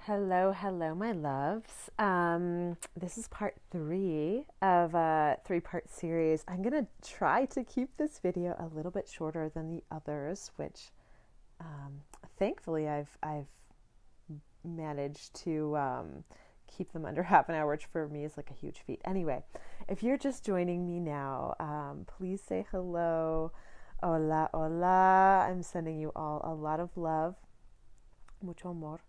Hello, my loves. This is part 3 of a 3-part series. I'm gonna try to keep this video a little bit shorter than the others, which thankfully I've managed to keep them under half an hour, which for me is like a huge feat. Anyway, if you're just joining me now, please say hello. Hola, hola. I'm sending you all a lot of love, mucho amor.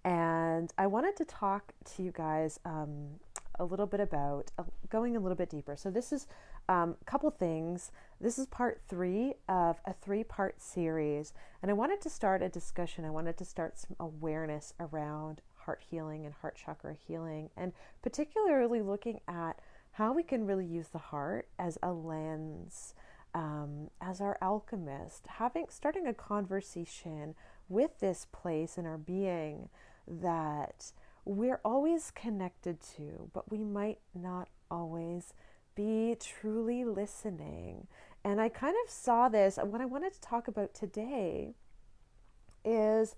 And I wanted to talk to you guys a little bit about going a little bit deeper. So this is a couple things. This is part 3 of a 3-part series. And I wanted to start a discussion. I wanted to start some awareness around heart healing and heart chakra healing, and particularly looking at how we can really use the heart as a lens, as our alchemist, starting a conversation with this place in our being that we're always connected to, but we might not always be truly listening. And I kind of saw this, and what I wanted to talk about today is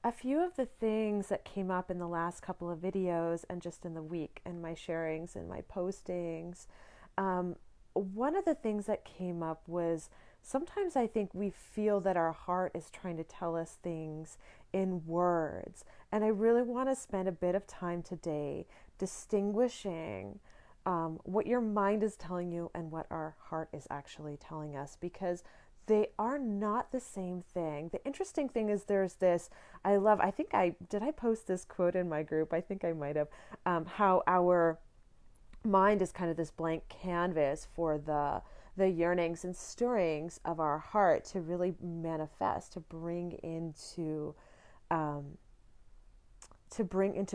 a few of the things that came up in the last couple of videos and just in the week and my sharings and my postings. One of the things that came up was sometimes I think we feel that our heart is trying to tell us things in words. And I really want to spend a bit of time today distinguishing what your mind is telling you and what our heart is actually telling us, because they are not the same thing. The interesting thing is there's this, I post this quote in my group? I think I might have, how our mind is kind of this blank canvas for the yearnings and stirrings of our heart to really manifest, to bring into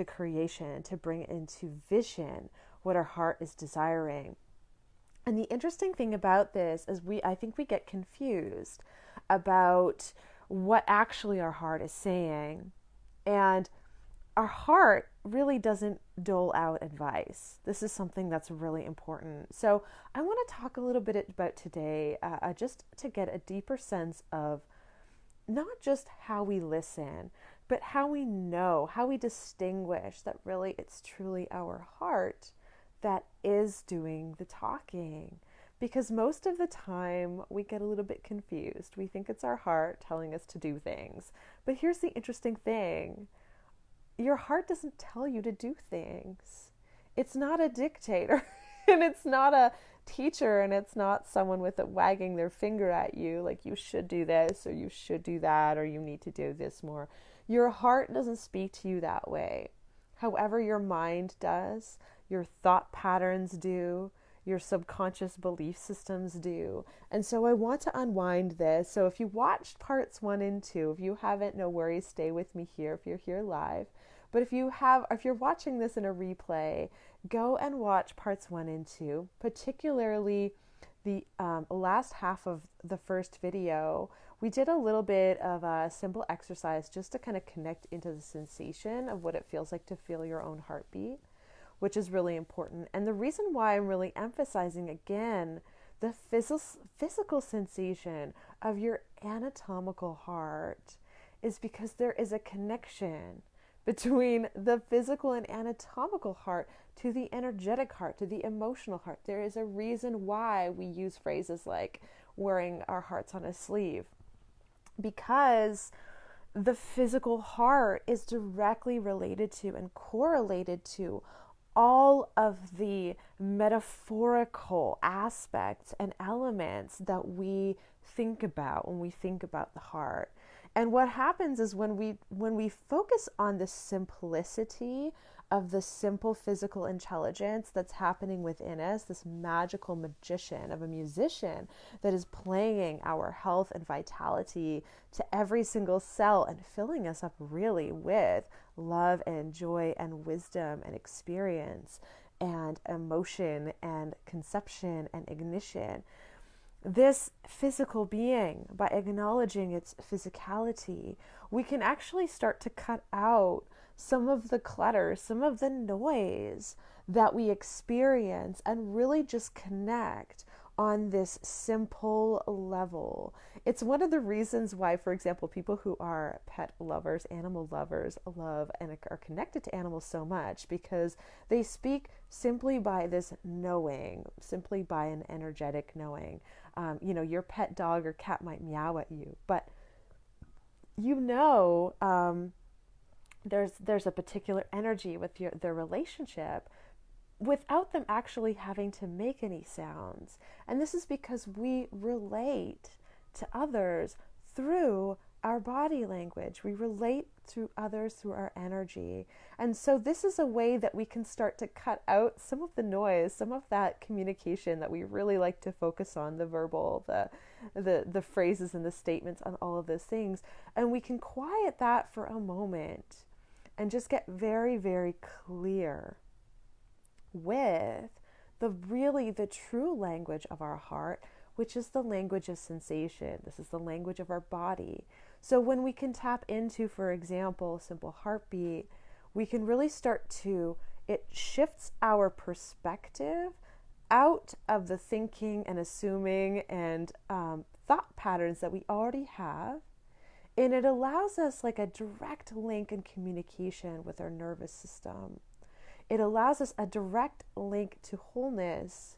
creation, to bring into vision what our heart is desiring. And the interesting thing about this is I think we get confused about what actually our heart is saying. And our heart really doesn't dole out advice. This is something that's really important. So I want to talk a little bit about today, just to get a deeper sense of not just how we listen, but how we know, how we distinguish that really it's truly our heart that is doing the talking. Because most of the time we get a little bit confused. We think it's our heart telling us to do things. But here's the interesting thing. Your heart doesn't tell you to do things. It's not a dictator, and it's not a teacher, and it's not someone with it wagging their finger at you like you should do this or you should do that or you need to do this more. Your heart doesn't speak to you that way. However, your mind does, your thought patterns do, your subconscious belief systems do. And so I want to unwind this. So if you watched parts 1 and 2, if you haven't, no worries, stay with me here if you're here live. But if you're watching this in a replay, go and watch parts 1 and 2, particularly the last half of the first video. We did a little bit of a simple exercise just to kind of connect into the sensation of what it feels like to feel your own heartbeat, which is really important. And the reason why I'm really emphasizing again the physical sensation of your anatomical heart is because there is a connection between the physical and anatomical heart to the energetic heart, to the emotional heart. There is a reason why we use phrases like wearing our hearts on a sleeve, because the physical heart is directly related to and correlated to all of the metaphorical aspects and elements that we think about when we think about the heart. And what happens is when we focus on the simplicity of the simple physical intelligence that's happening within us, this magical magician of a musician that is playing our health and vitality to every single cell and filling us up really with love and joy and wisdom and experience and emotion and conception and ignition. This physical being, by acknowledging its physicality, we can actually start to cut out some of the clutter, some of the noise that we experience, and really just connect on this simple level. It's one of the reasons why, for example, people who are pet lovers, animal lovers, love and are connected to animals so much, because they speak simply by this knowing, simply by an energetic knowing. Your pet dog or cat might meow at you, but there's a particular energy with their relationship without them actually having to make any sounds. And this is because we relate to others through our body language. We relate to others through our energy. And so this is a way that we can start to cut out some of the noise, some of that communication that we really like to focus on, the verbal, the phrases and the statements on all of those things. And we can quiet that for a moment and just get very, very clear with the true language of our heart, which is the language of sensation. This is the language of our body. So when we can tap into, for example, simple heartbeat, we can really it shifts our perspective out of the thinking and assuming and thought patterns that we already have. And it allows us like a direct link in communication with our nervous system. It allows us a direct link to wholeness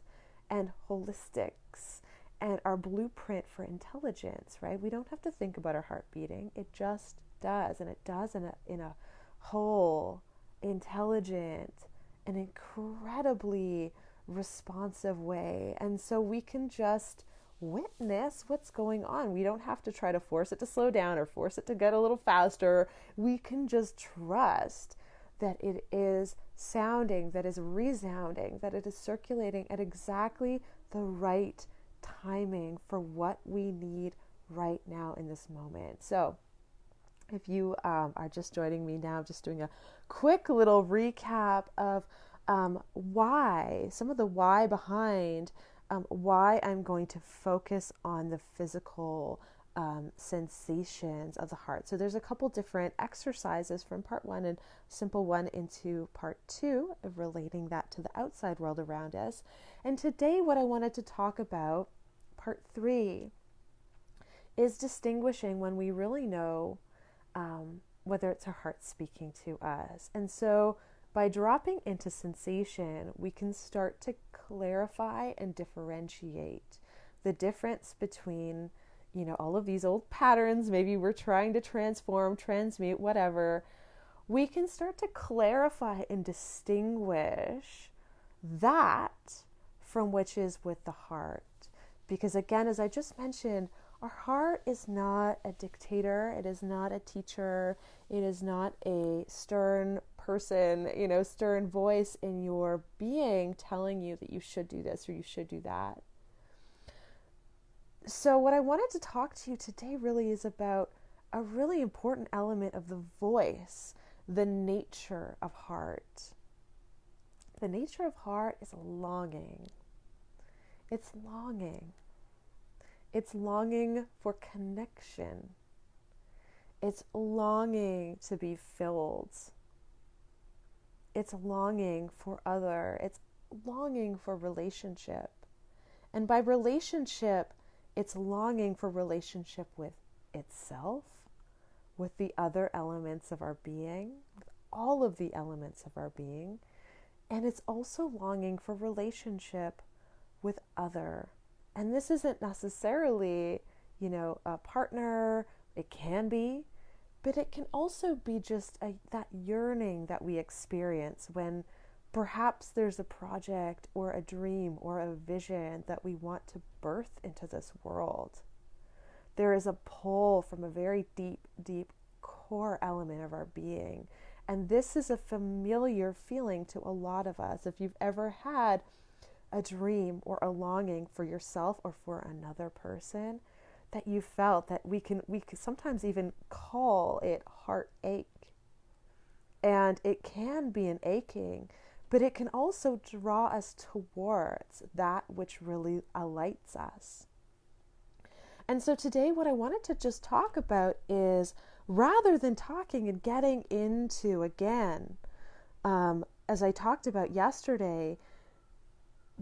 and holistics and our blueprint for intelligence, right? We don't have to think about our heart beating. It just does. And it does in a whole, intelligent, and incredibly responsive way. And so we can just witness what's going on. We don't have to try to force it to slow down or force it to get a little faster. We can just trust that it is sounding, that is resounding, that it is circulating at exactly the right timing for what we need right now in this moment. So if you are just joining me now, just doing a quick little recap of some of the why behind why I'm going to focus on the physical sensations of the heart. So there's a couple different exercises from part 1 and simple 1 into part 2 of relating that to the outside world around us. And today what I wanted to talk about, part 3, is distinguishing when we really know whether it's our heart speaking to us. And so by dropping into sensation, we can start to clarify and differentiate the difference between all of these old patterns. Maybe we're trying to transform, transmute, whatever. We can start to clarify and distinguish that from which is with the heart. Because again, as I just mentioned, our heart is not a dictator. It is not a teacher. It is not a stern person, stern voice in your being telling you that you should do this or you should do that. So what I wanted to talk to you today really is about a really important element of the voice, the nature of heart. The nature of heart is longing. It's longing. It's longing for connection. It's longing to be filled. It's longing for other. It's longing for relationship. And by relationship, it's longing for relationship with itself, with the other elements of our being, with all of the elements of our being. And it's also longing for relationship with other. And this isn't necessarily, a partner. It can be, but it can also be just that yearning that we experience when perhaps there's a project or a dream or a vision that we want to birth into this world. There is a pull from a very deep, deep core element of our being. And this is a familiar feeling to a lot of us. If you've ever had a dream or a longing for yourself or for another person, that you felt that we can sometimes even call it heartache. And it can be an aching, but it can also draw us towards that which really alights us. And so today what I wanted to just talk about is, rather than talking and getting into, again, as I talked about yesterday,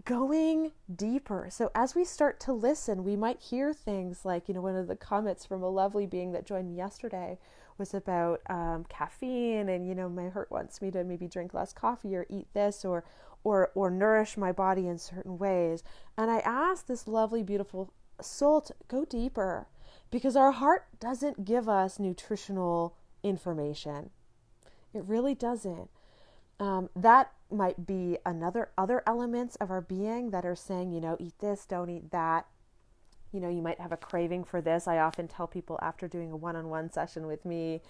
going deeper. So as we start to listen, we might hear things like, one of the comments from a lovely being that joined me yesterday was about caffeine, and my heart wants me to maybe drink less coffee or eat this or nourish my body in certain ways. And I asked this lovely, beautiful soul to go deeper, because our heart doesn't give us nutritional information. It really doesn't. That might be other elements of our being that are saying, eat this, don't eat that. You might have a craving for this. I often tell people after doing a one-on-one session with me,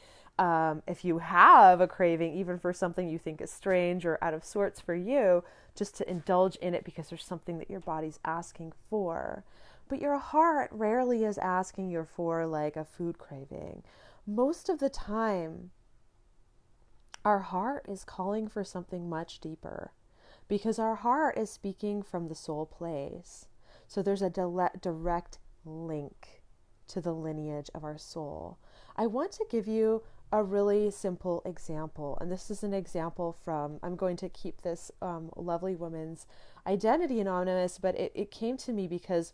if you have a craving, even for something you think is strange or out of sorts for you, just to indulge in it because there's something that your body's asking for. But your heart rarely is asking you for like a food craving. Most of the time, our heart is calling for something much deeper, because our heart is speaking from the soul place. So there's a direct link to the lineage of our soul. I want to give you a really simple example. And this is an example from, I'm going to keep this lovely woman's identity anonymous, but it came to me because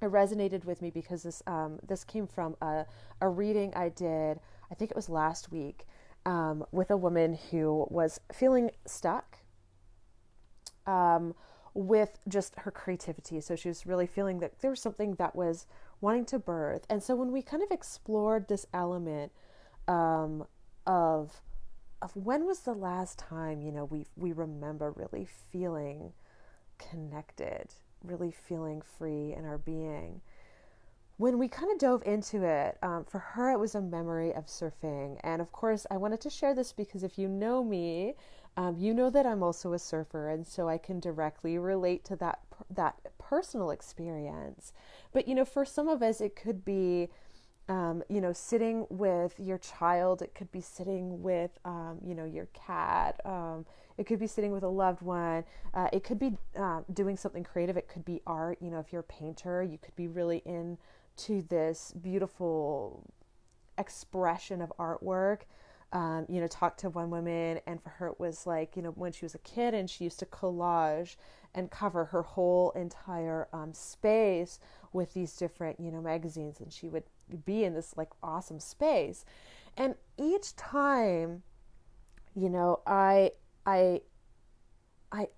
it resonated with me, because this came from a reading I did, I think it was last week, with a woman who was feeling stuck with just her creativity. So she was really feeling that there was something that was wanting to birth. And so when we kind of explored this element of when was the last time, we remember really feeling connected, really feeling free in our being. When we kind of dove into it, for her, it was a memory of surfing. And of course, I wanted to share this because if you know me, you know that I'm also a surfer. And so I can directly relate to that personal experience. But, for some of us, it could be, sitting with your child. It could be sitting with, your cat. It could be sitting with a loved one. It could be doing something creative. It could be art. If you're a painter, you could be really into this beautiful expression of artwork. Talked to one woman, and for her it was like, when she was a kid and she used to collage and cover her whole entire space with these different, magazines, and she would be in this like awesome space. And each time, I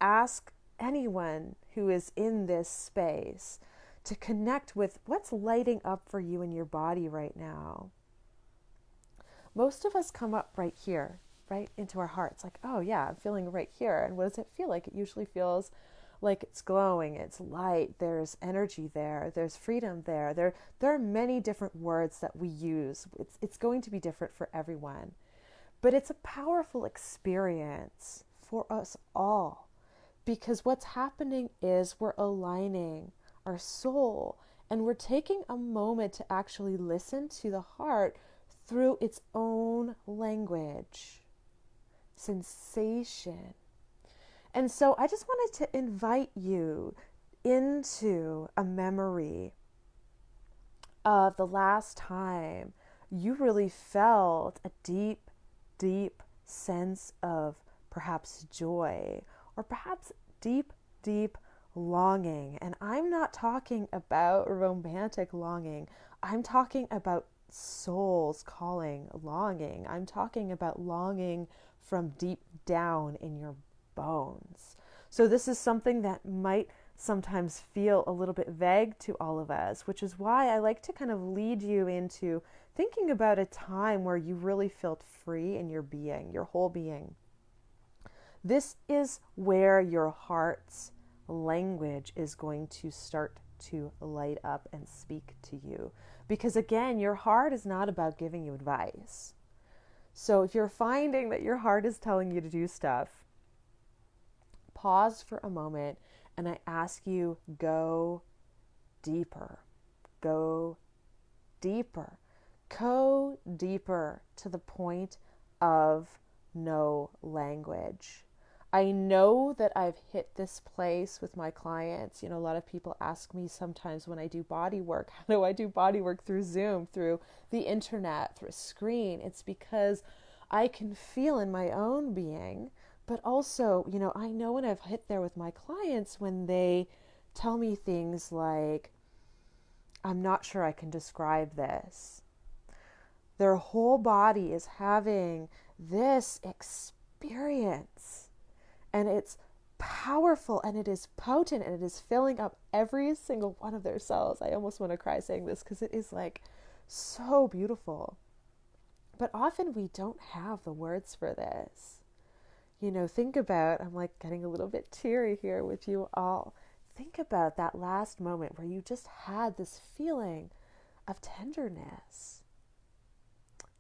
ask anyone who is in this space to connect with what's lighting up for you in your body right now. Most of us come up right here, right into our hearts, like, oh yeah, I'm feeling right here. And what does it feel like? It usually feels like it's glowing, it's light, there's energy there, there's freedom there. There are many different words that we use. It's going to be different for everyone. But it's a powerful experience for us all, because what's happening is we're aligning our soul, and we're taking a moment to actually listen to the heart through its own language, sensation. And so I just wanted to invite you into a memory of the last time you really felt a deep, deep sense of perhaps joy, or perhaps deep, deep longing. And I'm not talking about romantic longing. I'm talking about soul's calling longing. I'm talking about longing from deep down in your bones. So this is something that might sometimes feel a little bit vague to all of us, which is why I like to kind of lead you into thinking about a time where you really felt free in your being, your whole being. This is where your heart's language is going to start to light up and speak to you. Because again, your heart is not about giving you advice. So if you're finding that your heart is telling you to do stuff, pause for a moment, and I ask you, go deeper. Go deeper. Go deeper to the point of no language. I know that I've hit this place with my clients. A lot of people ask me sometimes when I do body work, how do I do body work through Zoom, through the internet, through a screen? It's because I can feel in my own being But also, I know when I've hit there with my clients when they tell me things like, I'm not sure I can describe this. Their whole body is having this experience, and it's powerful, and it is potent, and it is filling up every single one of their cells. I almost want to cry saying this because it is like so beautiful. But often we don't have the words for this. Think about, I'm like getting a little bit teary here with you all. Think about that last moment where you just had this feeling of tenderness.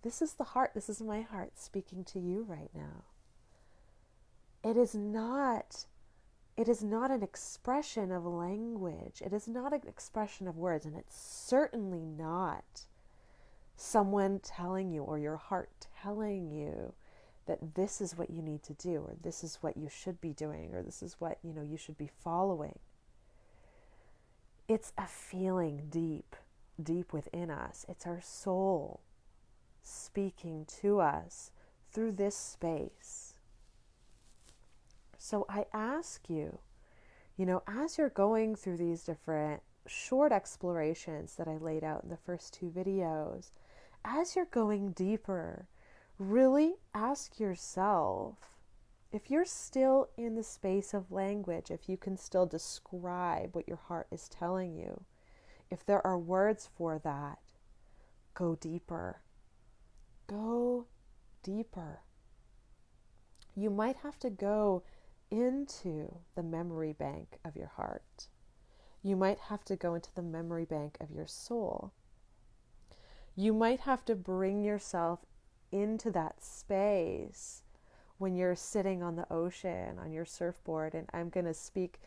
This is the heart, this is my heart speaking to you right now. It is not an expression of language. It is not an expression of words, and it's certainly not someone telling you or your heart telling you that this is what you need to do, or this is what you should be doing, or this is what, you should be following. It's a feeling deep, deep within us. It's our soul speaking to us through this space. So I ask you, as you're going through these different short explorations that I laid out in the first 2 videos, as you're going deeper, really ask yourself, if you're still in the space of language, if you can still describe what your heart is telling you, if there are words for that, go deeper. Go deeper. You might have to go into the memory bank of your heart. You might have to go into the memory bank of your soul. You might have to bring yourself into that space when you're sitting on the ocean on your surfboard. And I'm going to speak,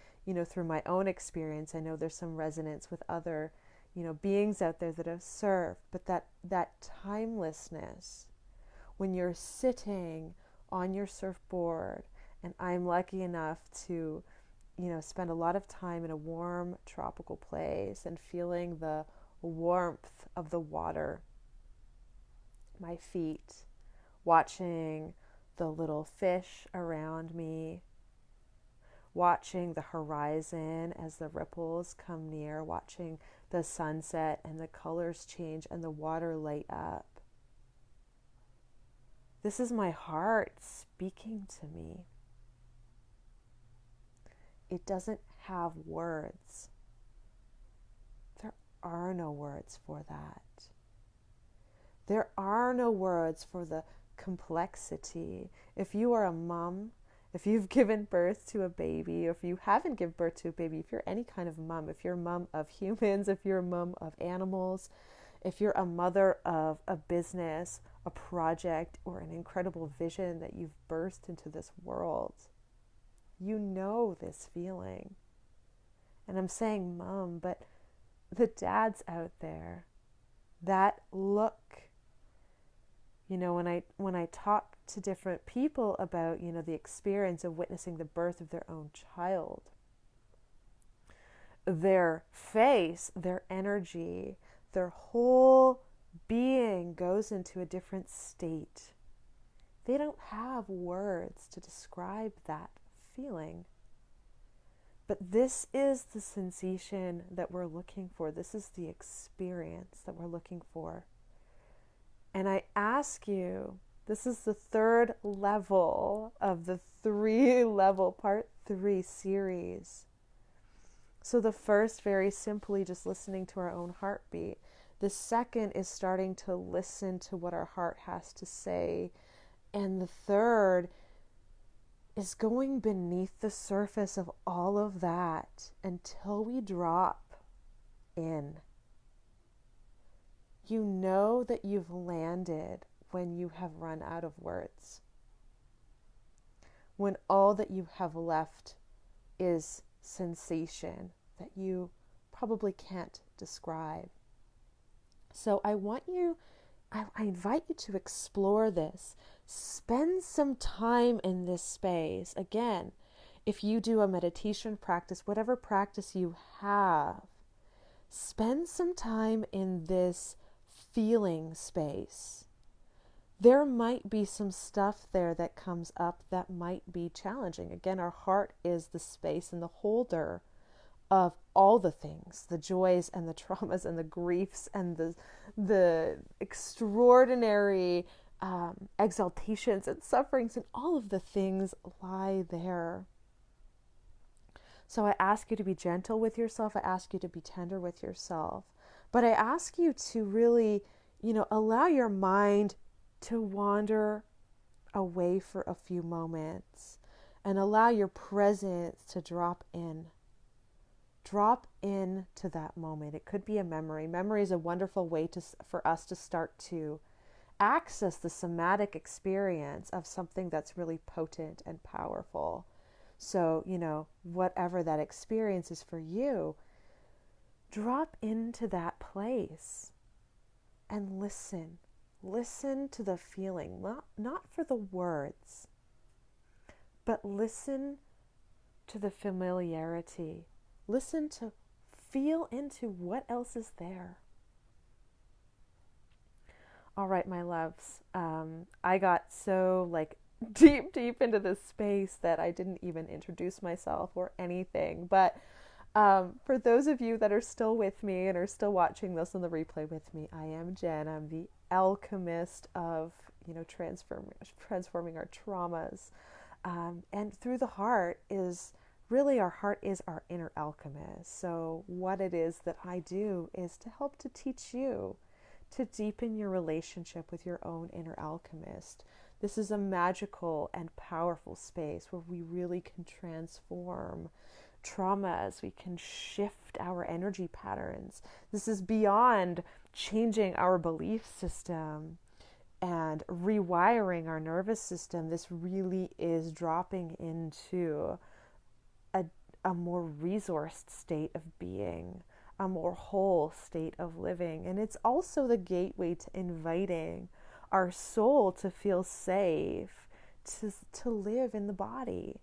through my own experience. I know there's some resonance with other, beings out there that have surfed, but that timelessness when you're sitting on your surfboard, and I'm lucky enough to, spend a lot of time in a warm tropical place and feeling the warmth of the water, my feet, watching the little fish around me, watching the horizon as the ripples come near, watching the sunset and the colors change and the water light up. This is my heart speaking to me. It doesn't have words. There are no words for that. There are no words for the complexity. If you are a mom, if you've given birth to a baby, or if you haven't given birth to a baby, if you're any kind of mom, if you're a mom of humans, if you're a mom of animals, if you're a mother of a business, a project, or an incredible vision that you've birthed into this world, you know this feeling. And I'm saying mom, but the dads out there, that look, when I talk to different people about, the experience of witnessing the birth of their own child, their face, their energy, their whole being goes into a different state. They don't have words to describe that feeling. But this is the sensation that we're looking for. This is the experience that we're looking for. And I ask you, this is the 3rd level of the 3-level part 3 series. So the first, very simply, just listening to our own heartbeat. The second is starting to listen to what our heart has to say. And the third is going beneath the surface of all of that until we drop in. You know that you've landed when you have run out of words. When all that you have left is sensation that you probably can't describe. So I invite you to explore this. Spend some time in this space. Again, if you do a meditation practice, whatever practice you have, spend some time in this feeling space. there might be some stuff there that comes up that might be challenging. Again, our heart is the space and the holder of all the things, the joys and the traumas and the griefs and the extraordinary exaltations and sufferings, and all of the things lie there. So I ask you to be gentle with yourself. I ask you to be tender with yourself. But I ask you to really, allow your mind to wander away for a few moments and allow your presence to drop in. Drop into that moment. It could be a memory. Memory is a wonderful way for us to start to access the somatic experience of something that's really potent and powerful. So, whatever that experience is for you, drop into that place and listen. Listen to the feeling, not for the words, but listen to the familiarity. Listen to feel into what else is there. All right, my loves. I got so deep into this space that I didn't even introduce myself or anything. But for those of you that are still with me and are still watching this on the replay with me, I am Jen. I'm the alchemist of transforming our traumas. And through the heart is really, our heart is our inner alchemist. So what it is that I do is to help to teach you to deepen your relationship with your own inner alchemist. This is a magical and powerful space where we really can transform traumas. We can shift our energy patterns. This is beyond changing our belief system and rewiring our nervous system. This really is dropping into a more resourced state of being, a more whole state of living. And it's also the gateway to inviting our soul to feel safe, to live in the body,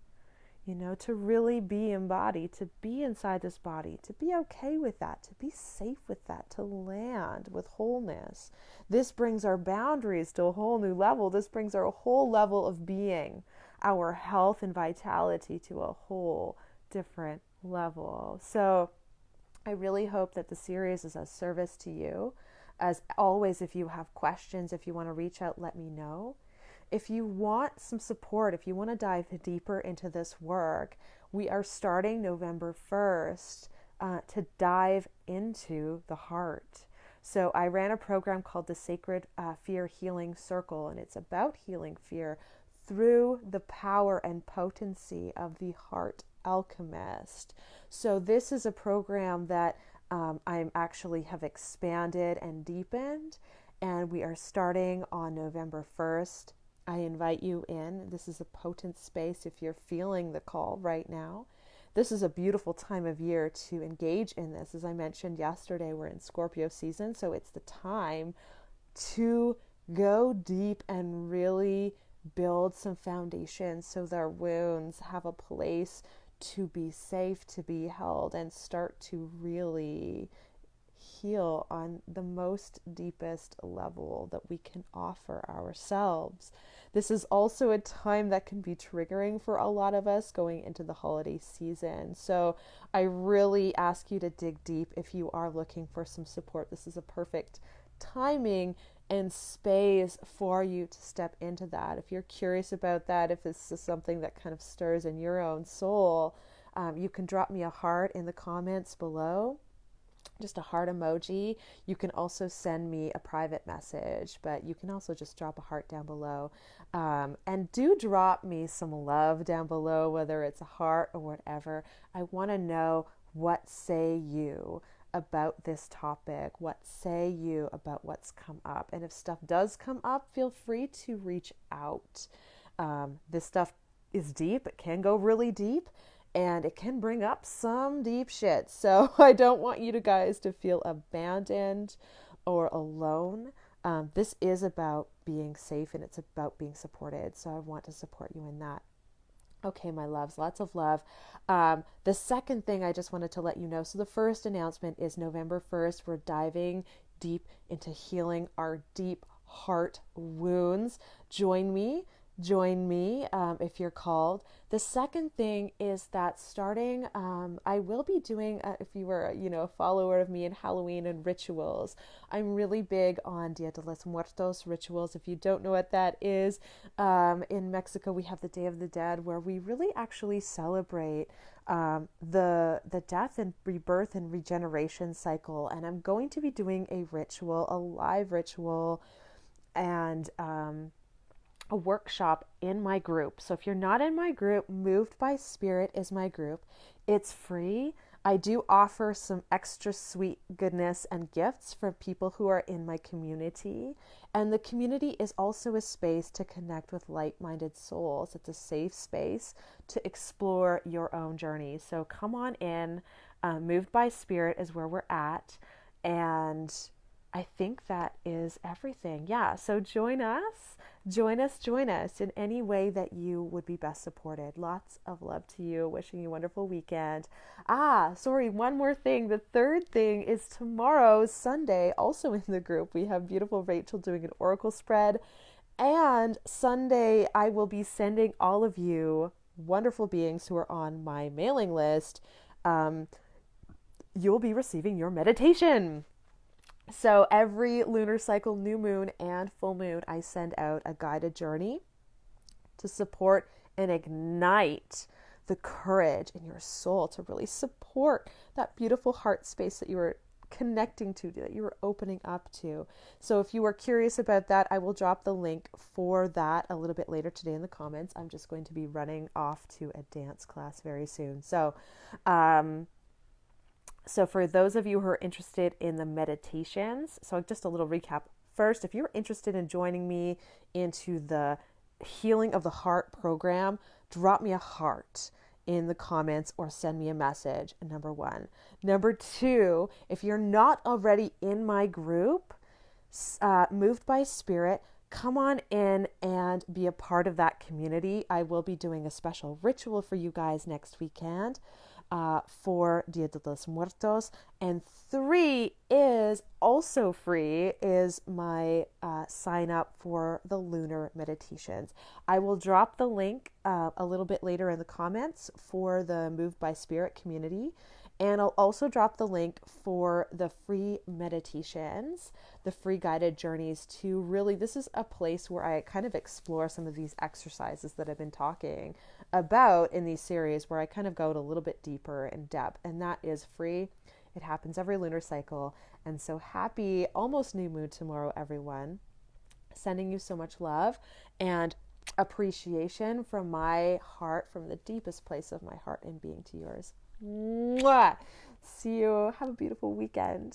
to really be embodied, to be inside this body, to be okay with that, to be safe with that, to land with wholeness. This brings our boundaries to a whole new level. This brings our whole level of being, our health and vitality to a whole different level. So I really hope that the series is a service to you. As always, if you have questions, if you want to reach out, let me know. If you want some support, if you want to dive deeper into this work, we are starting November 1st to dive into the heart. So I ran a program called the Sacred Fear Healing Circle, and it's about healing fear through the power and potency of the heart alchemist. So this is a program that I actually have expanded and deepened, and we are starting on November 1st. I invite you in. This is a potent space if you're feeling the call right now. This is a beautiful time of year to engage in this. As I mentioned yesterday, we're in Scorpio season, so it's the time to go deep and really build some foundations so their wounds have a place to be safe, to be held, and start to really heal on the most deepest level that we can offer ourselves. This is also a time that can be triggering for a lot of us going into the holiday season. So I really ask you to dig deep if you are looking for some support. This is a perfect timing and space for you to step into that. If you're curious about that, if this is something that kind of stirs in your own soul, you can drop me a heart in the comments below, just a heart emoji. You can also send me a private message, but you can also just drop a heart down below. And do drop me some love down below, whether it's a heart or whatever. I want to know, what say you about this topic? What say you about what's come up? And if stuff does come up, feel free to reach out. This stuff is deep. It can go really deep, and it can bring up some deep shit. So I don't want you guys to feel abandoned or alone. This is about being safe, and it's about being supported. So I want to support you in that. Okay, my loves, lots of love. The second thing I just wanted to let you know, so the first announcement is November 1st. We're diving deep into healing our deep heart wounds. Join me. Join me if you're called. The second thing is that starting, I will be doing, if you were, a follower of me in Halloween and rituals, I'm really big on Dia de los Muertos rituals. If you don't know what that is, in Mexico, we have the Day of the Dead, where we really actually celebrate the death and rebirth and regeneration cycle. And I'm going to be doing a ritual, a live ritual, and a workshop in my group. So if you're not in my group, Moved by Spirit is my group. It's free. I do offer some extra sweet goodness and gifts for people who are in my community. And the community is also a space to connect with like-minded souls. It's a safe space to explore your own journey. So come on in. Moved by Spirit is where we're at. And I think that is everything. Yeah, so join us in any way that you would be best supported. Lots of love to you. Wishing you a wonderful weekend. One more thing. The third thing is tomorrow, Sunday, also in the group, we have beautiful Rachel doing an oracle spread. And Sunday, I will be sending all of you wonderful beings who are on my mailing list. You'll be receiving your meditation. So every lunar cycle, new moon and full moon, I send out a guided journey to support and ignite the courage in your soul, to really support that beautiful heart space that you are connecting to, that you are opening up to. So if you are curious about that, I will drop the link for that a little bit later today in the comments. I'm just going to be running off to a dance class very soon. So for those of you who are interested in the meditations, so just a little recap. First, if you're interested in joining me into the Healing of the Heart program, drop me a heart in the comments or send me a message, number one. Number two, if you're not already in my group, Moved by Spirit, come on in and be a part of that community. I will be doing a special ritual for you guys next weekend. For Dia de los Muertos. And 3 is also free, is my sign up for the lunar meditations. I will drop the link a little bit later in the comments for the Moved by Spirit community. And I'll also drop the link for the free meditations, the free guided journeys to really, this is a place where I kind of explore some of these exercises that I've been talking about in these series, where I kind of go a little bit deeper in depth, and that is free. It happens every lunar cycle. And so happy almost new moon tomorrow, everyone. Sending you so much love and appreciation from my heart, from the deepest place of my heart and being to yours. Mwah! See you. Have a beautiful weekend.